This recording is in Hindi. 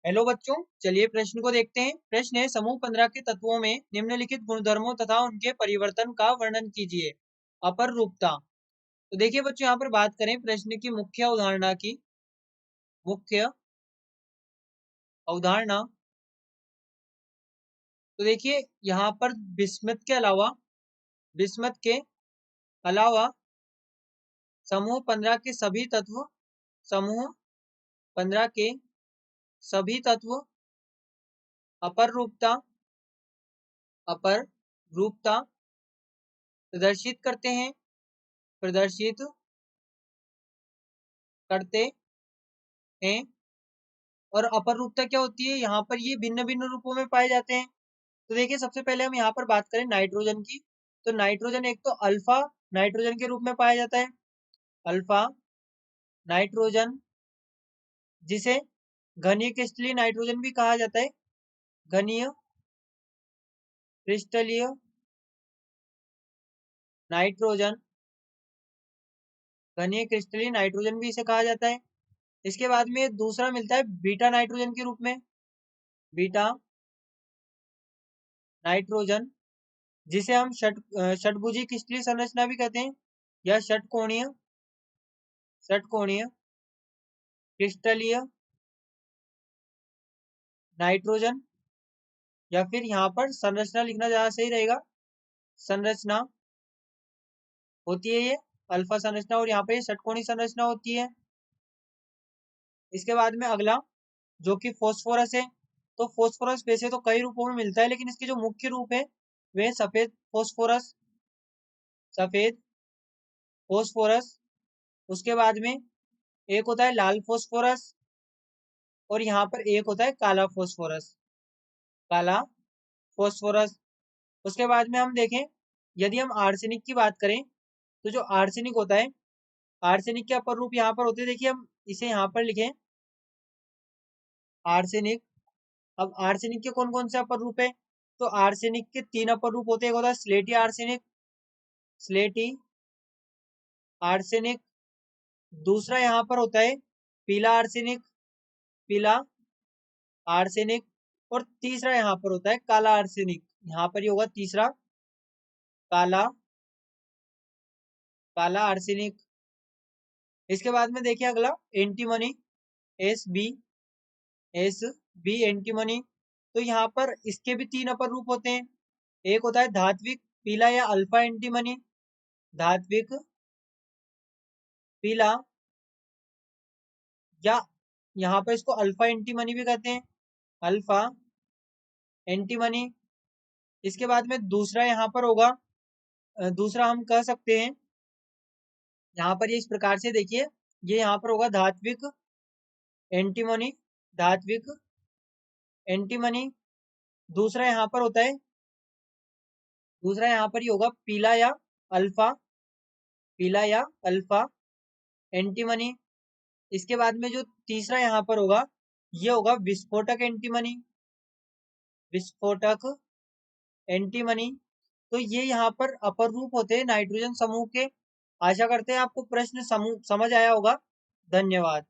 हेलो बच्चों, चलिए प्रश्न को देखते हैं। प्रश्न है, समूह 15 के तत्वों में निम्नलिखित गुणधर्मों तथा उनके परिवर्तन का वर्णन कीजिए। अपर रूपता। तो देखिए बच्चों, यहाँ पर बात करें प्रश्न की मुख्य अवधारणा की। मुख्य अवधारणा तो देखिए यहाँ पर बिस्मत के अलावा समूह 15 के सभी तत्व समूह 15 के सभी तत्व अपर रूपता प्रदर्शित करते हैं। और अपर रूपता क्या होती है? यहाँ पर ये भिन्न भिन्न रूपों में पाए जाते हैं। तो देखिए सबसे पहले हम यहाँ पर बात करें नाइट्रोजन की। तो नाइट्रोजन एक तो अल्फा नाइट्रोजन के रूप में पाया जाता है। अल्फा नाइट्रोजन, जिसे घनीय क्रिस्टलीय नाइट्रोजन भी कहा जाता है। घनीय क्रिस्टलीय नाइट्रोजन घनीय क्रिस्टलीय नाइट्रोजन भी इसे कहा जाता है। इसके बाद में दूसरा मिलता है बीटा नाइट्रोजन के रूप में। बीटा नाइट्रोजन, जिसे हम षटभुजी क्रिस्टलीय संरचना भी कहते हैं, या षटकोणीय क्रिस्टलीय नाइट्रोजन, या फिर यहाँ पर संरचना लिखना ज्यादा सही रहेगा। संरचना होती है ये अल्फा संरचना, और यहाँ पर ये षटकोणीय संरचना होती है। इसके बाद में अगला जो कि फॉस्फोरस है। तो फॉस्फोरस वैसे तो कई रूपों में मिलता है, लेकिन इसके जो मुख्य रूप है वे सफेद फोस्फोरस। उसके बाद में एक होता है लाल फोस्फोरस, और यहाँ पर एक होता है काला फोस्फोरस। उसके बाद में हम देखें, यदि हम आर्सेनिक की बात करें, तो जो आर्सेनिक होता है, आर्सेनिक के अपर रूप यहाँ पर होते हैं। देखिए हम इसे यहाँ पर लिखें आर्सेनिक। अब आर्सेनिक के कौन कौन से अपर रूप है? तो आर्सेनिक के 3 अपर रूप होते हैं। एक होता है स्लेटी आर्सेनिक। दूसरा यहाँ पर होता है पीला आर्सेनिक। और तीसरा यहाँ पर होता है काला आर्सेनिक। यहाँ पर ये होगा तीसरा, काला आर्सेनिक। इसके बाद में देखिए अगला एंटीमनी, एस बी एंटीमनी। तो यहाँ पर इसके भी 3 अपर रूप होते हैं। एक होता है धात्विक पीला या अल्फा एंटीमनी। धात्विक पीला, या यहाँ पर इसको अल्फा एंटीमनी भी कहते हैं, अल्फा एंटीमनी। इसके बाद में दूसरा यहाँ पर होगा, दूसरा हम कह सकते हैं यहाँ पर ये इस प्रकार से देखिए, ये यहाँ पर होगा धात्विक एंटीमनी। दूसरा यहाँ पर होता है, दूसरा यहाँ पर ये होगा पीला या अल्फा एंटीमनी। इसके बाद में जो तीसरा यहाँ पर होगा, ये होगा विस्फोटक एंटीमनी। तो ये यहाँ पर अपर रूप होते हैं नाइट्रोजन समूह के। आशा करते हैं आपको प्रश्न समझ आया होगा। धन्यवाद।